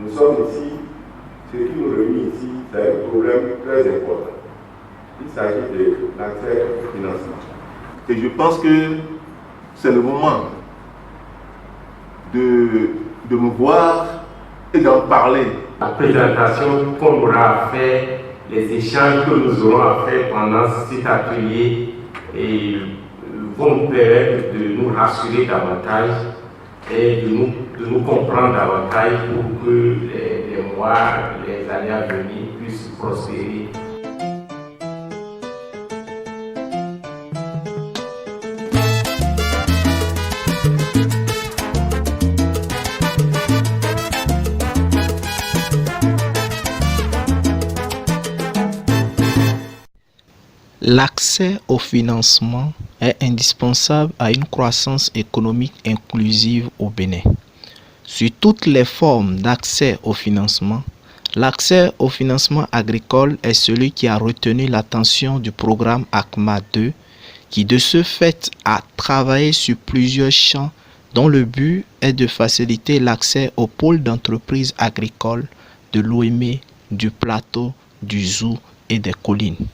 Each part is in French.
Nous sommes ici, ce qui nous réunit ici, c'est un problème très important. Il s'agit de l'accès au financement. Et je pense que c'est le moment de me voir et d'en parler. La présentation qu'on aura fait, les échanges que nous aurons à faire pendant cet atelier vont nous permettre de nous rassurer davantage et de nous comprendre davantage pour que les mois, les années à venir puissent prospérer. L'accès au financement est indispensable à une croissance économique inclusive au Bénin. Sur toutes les formes d'accès au financement, l'accès au financement agricole est celui qui a retenu l'attention du programme ACMA 2, qui de ce fait a travaillé sur plusieurs champs dont le but est de faciliter l'accès aux pôles d'entreprises agricoles de l'Ouémé, du Plateau, du Zou et des collines.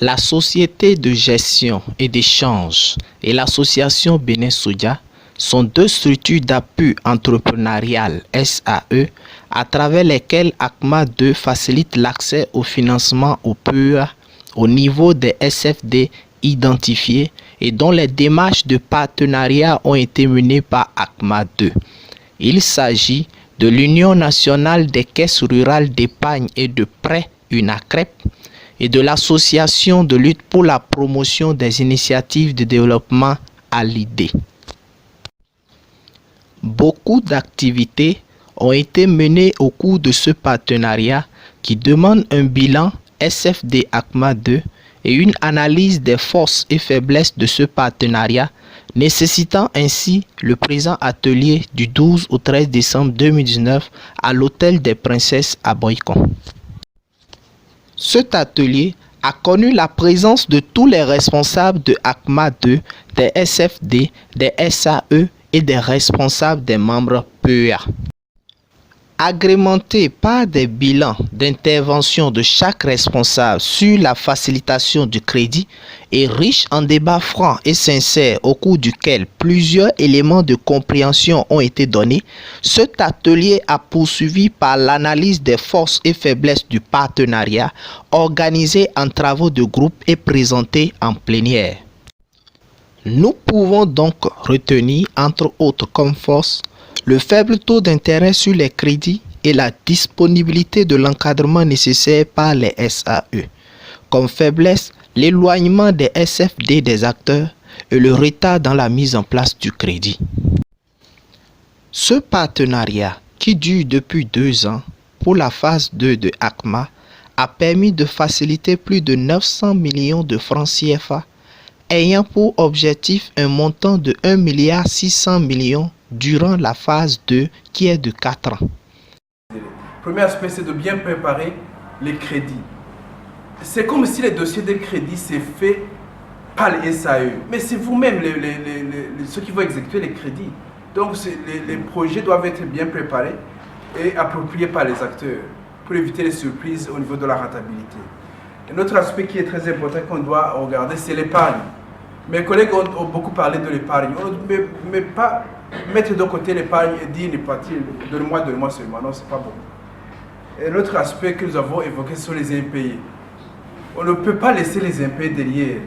La Société de gestion et d'échange et l'Association Bénin Soja sont deux structures d'appui entrepreneurial SAE à travers lesquelles ACMA 2 facilite l'accès au financement au PEA au niveau des SFD identifiés et dont les démarches de partenariat ont été menées par ACMA 2. Il s'agit de l'Union nationale des caisses rurales d'épargne et de prêt UNACREP et de l'Association de lutte pour la promotion des initiatives de développement ALIDE. Beaucoup d'activités ont été menées au cours de ce partenariat qui demande un bilan SFD ACMA 2 et une analyse des forces et faiblesses de ce partenariat, nécessitant ainsi le présent atelier du 12 au 13 décembre 2019 à l'Hôtel des Princesses à Boycon. Cet atelier a connu la présence de tous les responsables de ACMA 2, des SFD, des SAE et des responsables des membres PEA. Agrémenté par des bilans d'intervention de chaque responsable sur la facilitation du crédit et riche en débats francs et sincères au cours duquel plusieurs éléments de compréhension ont été donnés, cet atelier a poursuivi par l'analyse des forces et faiblesses du partenariat organisé en travaux de groupe et présenté en plénière. Nous pouvons donc retenir entre autres comme force le faible taux d'intérêt sur les crédits et la disponibilité de l'encadrement nécessaire par les SAE. Comme faiblesse, l'éloignement des SFD des acteurs et le retard dans la mise en place du crédit. Ce partenariat, qui dure depuis 2 ans pour la phase 2 de ACMA, a permis de faciliter plus de 900 millions de francs CFA, ayant pour objectif un montant de 1,6 milliard durant la phase 2 qui est de 4 ans. Le premier aspect, c'est de bien préparer les crédits. C'est comme si les dossiers de crédit c'est fait par les SAE, mais c'est vous-même ceux qui vont exécuter les crédits. Donc les projets doivent être bien préparés et appropriés par les acteurs pour éviter les surprises au niveau de la rentabilité. Un autre aspect qui est très important qu'on doit regarder, c'est l'épargne. Mes collègues ont beaucoup parlé de l'épargne. On ne peut pas mettre de côté l'épargne et dire donne-moi seulement. Non, c'est pas bon. Et l'autre aspect que nous avons évoqué sont les impayés. On ne peut pas laisser les impayés derrière.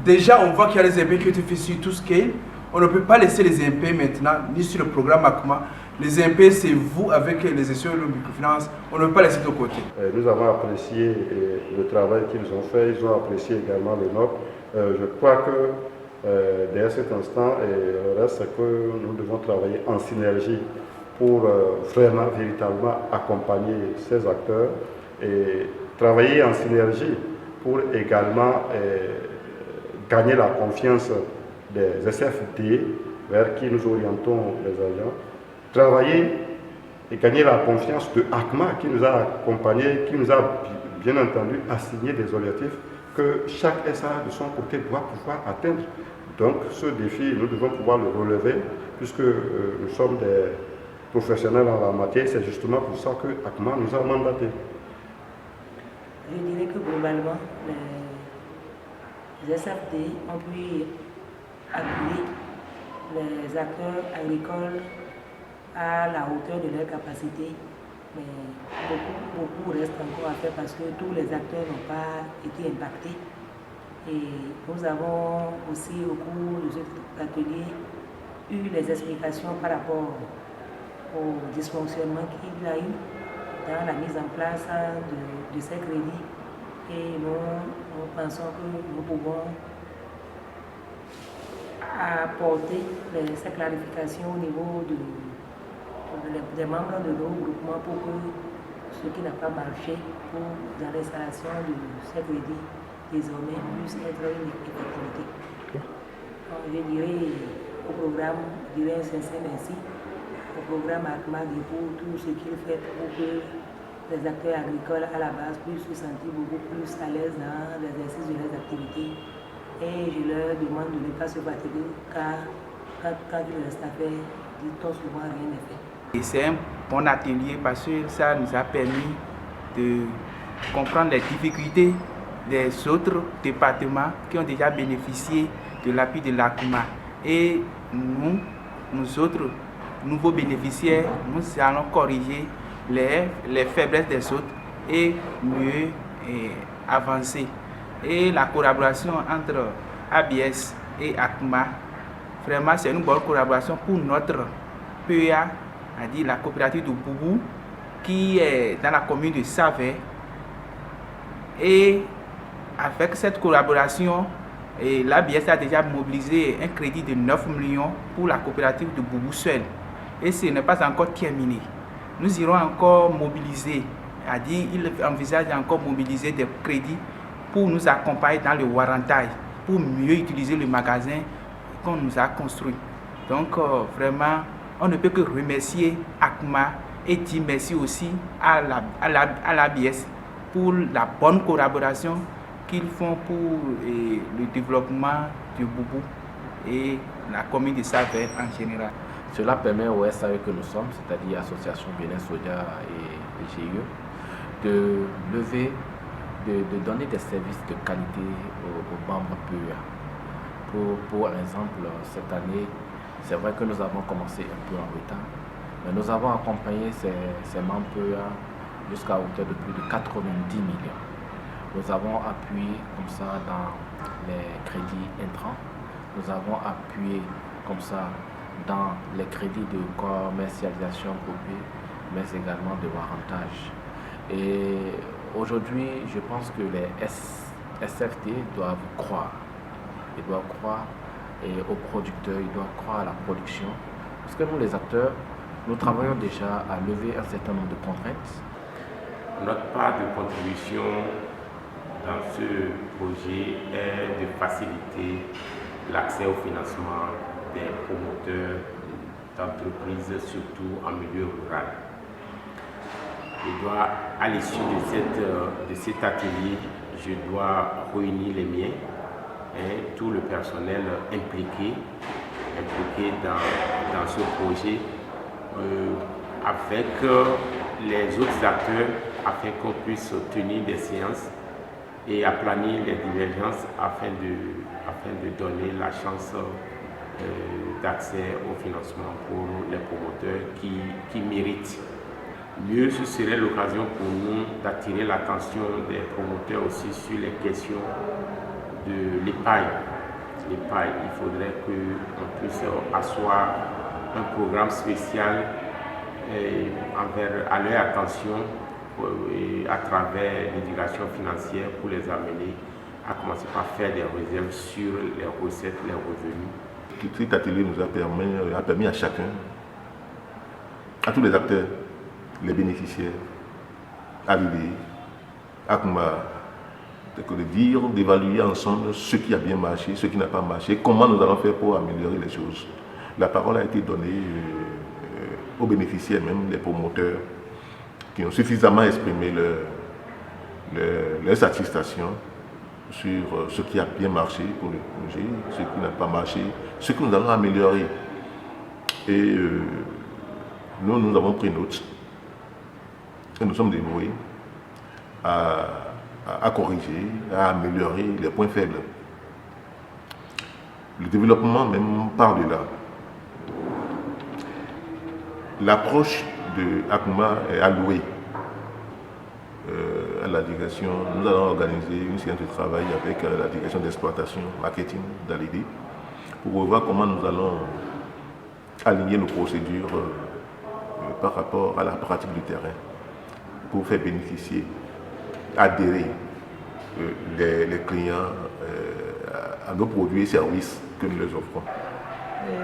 Déjà, on voit qu'il y a les impayés qui ont été faits sur tout scale. On ne peut pas laisser les impayés maintenant, ni sur le programme ACMA. Les impayés, c'est vous avec les institutions de microfinance. On ne peut pas laisser de côté. Nous avons apprécié le travail qu'ils ont fait. Ils ont apprécié également le nôtre. Je crois que dès cet instant, le reste, c'est que nous devons travailler en synergie pour vraiment, véritablement accompagner ces acteurs et travailler en synergie pour également gagner la confiance des SFD vers qui nous orientons les agents, travailler et gagner la confiance de ACMA qui nous a accompagnés, qui nous a bien entendu assigné des objectifs que chaque SA de son côté doit pouvoir atteindre. Donc ce défi, nous devons pouvoir le relever puisque nous sommes professionnels en la matière. C'est justement pour ça que ACMA nous a mandatés. Je dirais que globalement, les SFT ont pu appuyer les acteurs agricoles à la hauteur de leur capacité, mais beaucoup reste encore à faire parce que tous les acteurs n'ont pas été impactés. Et nous avons aussi, au cours de cet atelier, eu les explications par rapport au dysfonctionnement qu'il a eu dans la mise en place de ces crédits. Et nous pensons que nous pouvons apporter ces clarifications au niveau des membres de nos groupements pour que ce qui n'a pas marché dans l'installation de ces crédits désormais puisse être une effectivité. Je dirais au programme, je dirais un sincère merci au programme ACMA pour tout ce qu'il fait pour que les acteurs agricoles à la base puissent se sentir beaucoup plus à l'aise dans l'exercice de leurs activités. Et je leur demande de ne pas se battre car quand il reste à faire, dit-on souvent rien n'est fait. C'est un bon atelier parce que ça nous a permis de comprendre les difficultés des autres départements qui ont déjà bénéficié de l'appui de l'ACMA. Et nous autres nouveaux bénéficiaires, nous allons corriger les faiblesses des autres et mieux avancer. Et la collaboration entre ABS et ACMA, vraiment c'est une bonne collaboration pour notre PEA, c'est-à-dire la coopérative de Boubou, qui est dans la commune de Savet. Et avec cette collaboration, l'ABS a déjà mobilisé un crédit de 9 millions pour la coopérative de Boubou seule. Et ce n'est pas encore terminé. Nous irons encore mobiliser, c'est-à-dire il envisage encore mobiliser des crédits pour nous accompagner dans le warrantage, pour mieux utiliser le magasin qu'on nous a construit. Donc vraiment, on ne peut que remercier ACMA et dire merci aussi à l'ABS pour la bonne collaboration qu'ils font pour le développement du Boubou et la commune de Savet en général. Cela permet au SAE que nous sommes, c'est-à-dire Association Bénin Soja et GIE, de lever, de donner des services de qualité aux membres PEA. Pour exemple, cette année, c'est vrai que nous avons commencé un peu en retard, mais nous avons accompagné ces membres PEA jusqu'à hauteur de plus de 90 millions. Nous avons appuyé comme ça dans les crédits intrants, nous avons appuyé comme ça dans les crédits de commercialisation groupée, mais également de warrantage. Et aujourd'hui, je pense que les SFT doivent croire. Ils doivent croire aux producteurs, ils doivent croire à la production. Parce que nous, les acteurs, nous travaillons déjà à lever un certain nombre de contraintes. Notre part de contribution dans ce projet est de faciliter l'accès au financement des promoteurs d'entreprises, surtout en milieu rural. À l'issue de cet atelier, je dois réunir les miens et tout le personnel impliqué dans ce projet avec les autres acteurs afin qu'on puisse tenir des séances et aplanir les divergences afin de donner la chance d'accès au financement pour les promoteurs qui méritent. Mieux, ce serait l'occasion pour nous d'attirer l'attention des promoteurs aussi sur les questions de l'épargne. L'épargne, il faudrait qu'on puisse asseoir un programme spécial à leur attention à travers l'éducation financière pour les amener à commencer par faire des réserves sur les recettes, les revenus. Cet atelier nous a permis à chacun, à tous les acteurs, les bénéficiaires, ABB, ACMA, de dire, d'évaluer ensemble ce qui a bien marché, ce qui n'a pas marché, comment nous allons faire pour améliorer les choses. La parole a été donnée aux bénéficiaires, même les promoteurs, qui ont suffisamment exprimé leur satisfaction sur ce qui a bien marché pour le projet, ce qui n'a pas marché, ce que nous allons améliorer. Et nous avons pris note et nous sommes dévoués à corriger, à améliorer les points faibles. Le développement même part de là. L'approche de ACMA est allouée à la direction. Nous allons organiser une séance de travail avec la direction d'exploitation, marketing d'Alidi, pour voir comment nous allons aligner nos procédures par rapport à la pratique du terrain, pour faire bénéficier, adhérer les clients à nos produits et services que nous les offrons.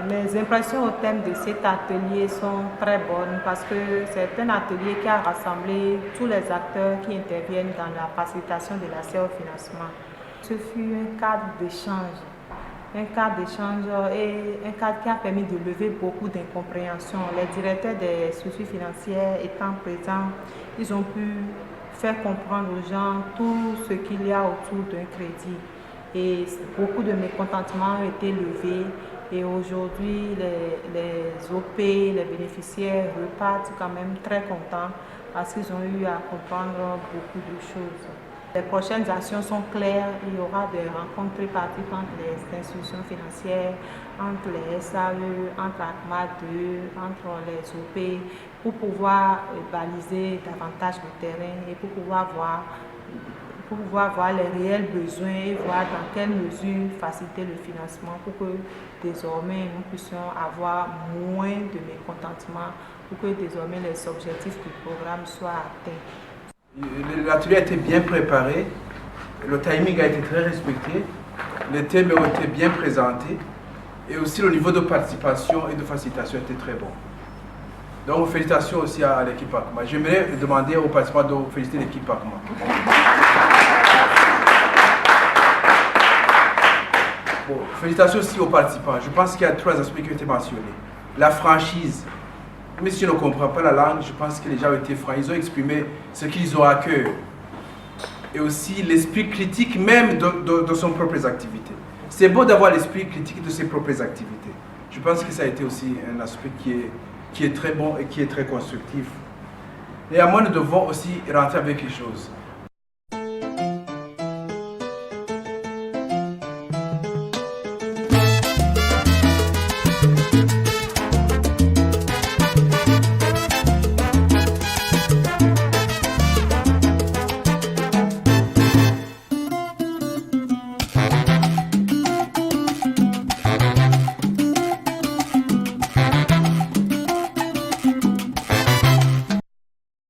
Mes impressions au thème de cet atelier sont très bonnes parce que c'est un atelier qui a rassemblé tous les acteurs qui interviennent dans la facilitation de l'accès au financement. Ce fut un cadre d'échange et un cadre qui a permis de lever beaucoup d'incompréhension. Les directeurs des structures financières étant présents, ils ont pu faire comprendre aux gens tout ce qu'il y a autour d'un crédit. Et beaucoup de mécontentements ont été levés. Et aujourd'hui, les OP, les bénéficiaires repartent quand même très contents parce qu'ils ont eu à comprendre beaucoup de choses. Les prochaines actions sont claires. Il y aura des rencontres tripartites entre les institutions financières, entre les SAE, entre ACMA 2, entre les OP, pour pouvoir baliser davantage le terrain et pour pouvoir voir les réels besoins et voir dans quelle mesure faciliter le financement pour que désormais nous puissions avoir moins de mécontentement, pour que désormais les objectifs du programme soient atteints. L'atelier a été bien préparé, le timing a été très respecté, les thèmes ont été bien présentés et aussi le niveau de participation et de facilitation était très bon. Donc félicitations aussi à l'équipe ACMA. J'aimerais demander aux participants de féliciter l'équipe ACMA. Bon, félicitations aussi aux participants. Je pense qu'il y a 3 aspects qui ont été mentionnés. La franchise. Même si je ne comprends pas la langue, je pense que les gens ont été francs. Ils ont exprimé ce qu'ils ont à cœur. Et aussi l'esprit critique même de son propres activités. C'est beau d'avoir l'esprit critique de ses propres activités. Je pense que ça a été aussi un aspect qui est très bon et qui est très constructif. Néanmoins, nous devons aussi rentrer avec quelque chose.